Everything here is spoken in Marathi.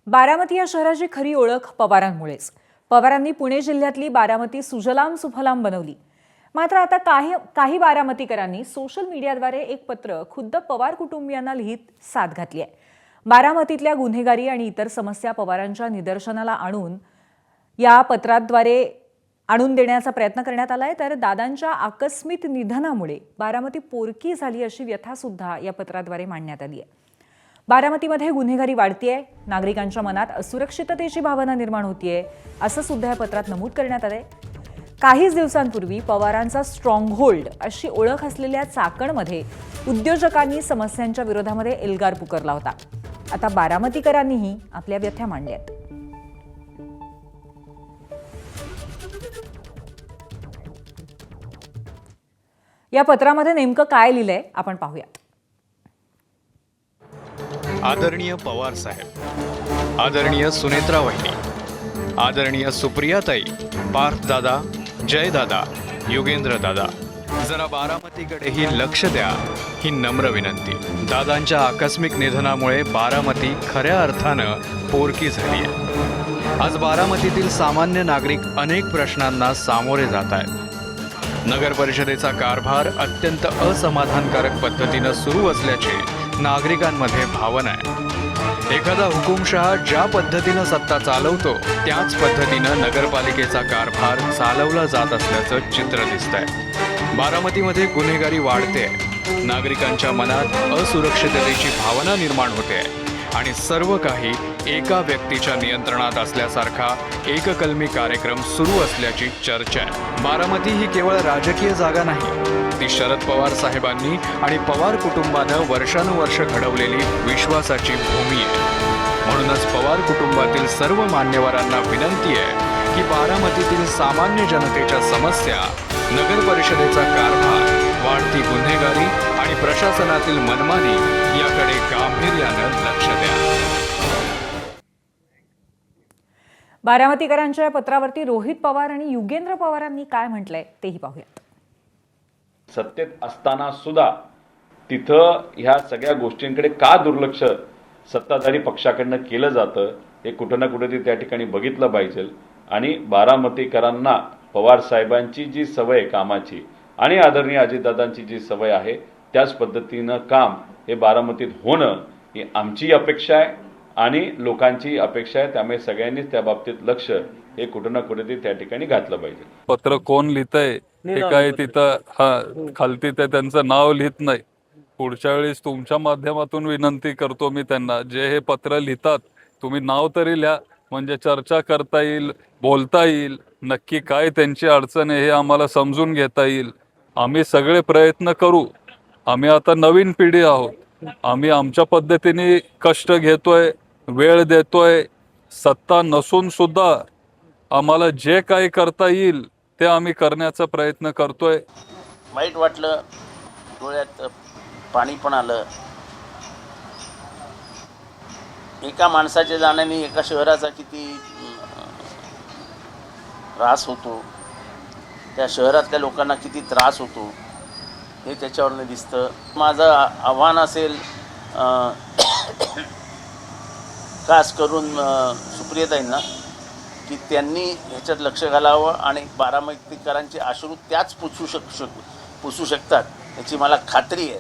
बारामती या शहराची खरी ओळख पवारांमुळेच. पवारांनी पुणे जिल्ह्यातली बारामती सुजलाम सुफलाम बनवली. मात्र आता काही बारामतीकरांनी सोशल मीडियाद्वारे एक पत्र खुद्द पवार कुटुंबियांना लिहित साद घातली आहे. बारामतीतल्या गुन्हेगारी आणि इतर समस्या पवारांच्या निदर्शनाला या पत्राद्वारे आणून देण्याचा प्रयत्न करण्यात आलाय. तर दादांच्या आकस्मिक निधनामुळे बारामती पोरकी झाली अशी व्यथा सुद्धा या पत्राद्वारे मांडण्यात आली आहे. बारामतीमध्ये गुन्हेगारी वाढतीये, नागरिकांच्या मनात असुरक्षिततेची भावना निर्माण होतीये असं सुद्धा या पत्रात नमूद करण्यात आलंय. काहीच दिवसांपूर्वी पवारांचा स्ट्रॉंगहोल्ड अशी ओळख असलेल्या चाकणमध्ये उद्योजकांनी समस्यांच्या विरोधामध्ये एल्गार पुकारला होता. आता बारामतीकरांनीही आपल्या व्यथा मांडल्यात. या पत्रामध्ये नेमकं काय लिहिलंय आपण पाहूयात. आदरणीय पवार साहेब, आदरणीय सुनेत्रा वहिनी, आदरणीय सुप्रियाताई, पार्थ दादा, जय दादा, योगेंद्र दादा, जरा बारामतीकडेही लक्ष द्या ही नम्र विनंती. दादांच्या आकस्मिक निधनामुळे बारामती खऱ्या अर्थानं पोरकी झाली आहे. आज बारामतीतील सामान्य नागरिक अनेक प्रश्नांना सामोरे जात आहेत. नगर परिषदेचा कारभार अत्यंत असमाधानकारक पद्धतीनं सुरू असल्याची नागरिकांमध्ये भावना आहे. एखादा हुकुमशहा ज्या पद्धतीनं सत्ता चालवतो त्याच पद्धतीनं नगरपालिकेचा कारभार चालवला जात असल्याचं चित्र दिसतंय. बारामतीमध्ये गुन्हेगारी वाढते, नागरिकांच्या मनात असुरक्षिततेची भावना निर्माण होते आणि सर्व काही एका व्यक्तीच्या नियंत्रणात असल्यासारखा एककलमी कार्यक्रम सुरू असल्याची चर्चा आहे. बारामती ही केवळ राजकीय जागा नाही, ती शरद पवार साहेबांनी आणि पवार कुटुंबानं वर्षानुवर्ष घडवलेली विश्वासाची भूमी आहे. म्हणूनच पवार कुटुंबातील सर्व मान्यवरांना विनंती आहे की बारामतीतील सामान्य जनतेच्या समस्या, नगर परिषदेचा कारभार, वाढती गुन्हेगारी आणि प्रशासनातील मनमानी याकडे गांभीर्यानं लक्ष द्या. बारामतीकरांच्या पत्रावरती रोहित पवार आणि युगेंद्र पवारांनी काय म्हटलंय तेही पाहूयात. सत्तेत असताना सुद्धा तिथं ह्या सगळ्या गोष्टींकडे का दुर्लक्ष सत्ताधारी पक्षाकडनं केलं जातं हे कुठं ना कुठेतरी त्या ठिकाणी बघितलं पाहिजे. आणि बारामतीकरांना पवार साहेबांची जी सवय कामाची आणि आदरणीय अजितदादांची जी सवय आहे त्याच पद्धतीनं काम हे बारामतीत होणं ही आमची अपेक्षा आहे आणि लोकांची अपेक्षा आहे. त्यामुळे सगळ्यांनीच त्या बाबतीत लक्ष हे कुठं ना कुठेतरी त्या ठिकाणी घातलं पाहिजे. पत्र कोण लिहितंय हे काय तिथं खालती ते त्यांचं नाव लिहित नाही. पुढच्या वेळेस तुमच्या माध्यमातून विनंती करतो मी त्यांना, जे हे पत्र लिहितात तुम्ही नाव तरी लिहा, म्हणजे चर्चा करता येईल, बोलता येईल, नक्की काय त्यांची अडचण आहे हे आम्हाला समजून घेता येईल. आम्ही सगळे प्रयत्न करू. आम्ही आता नवीन पिढी आहोत. आम्ही आमच्या पद्धतीने कष्ट घेतोय, वेळ देतोय. सत्ता नसून सुद्धा आम्हाला जे काही करता येईल ते आम्ही करण्याचा प्रयत्न करतोय. वाईट वाटलं, डोळ्यात पाणी पण आलं. एका माणसाच्या जाण्याने एका शहराचा किती त्रास होतो, त्या शहरातल्या लोकांना किती त्रास होतो हे त्याच्यावरनं दिसतं. माझं आव्हान असेल खास करून सुप्रियाताईंना की त्यांनी ह्याच्यात लक्ष घालावं आणि बारामतीकरांचे अश्रू त्याच पुसू शकतात याची मला खात्री आहे.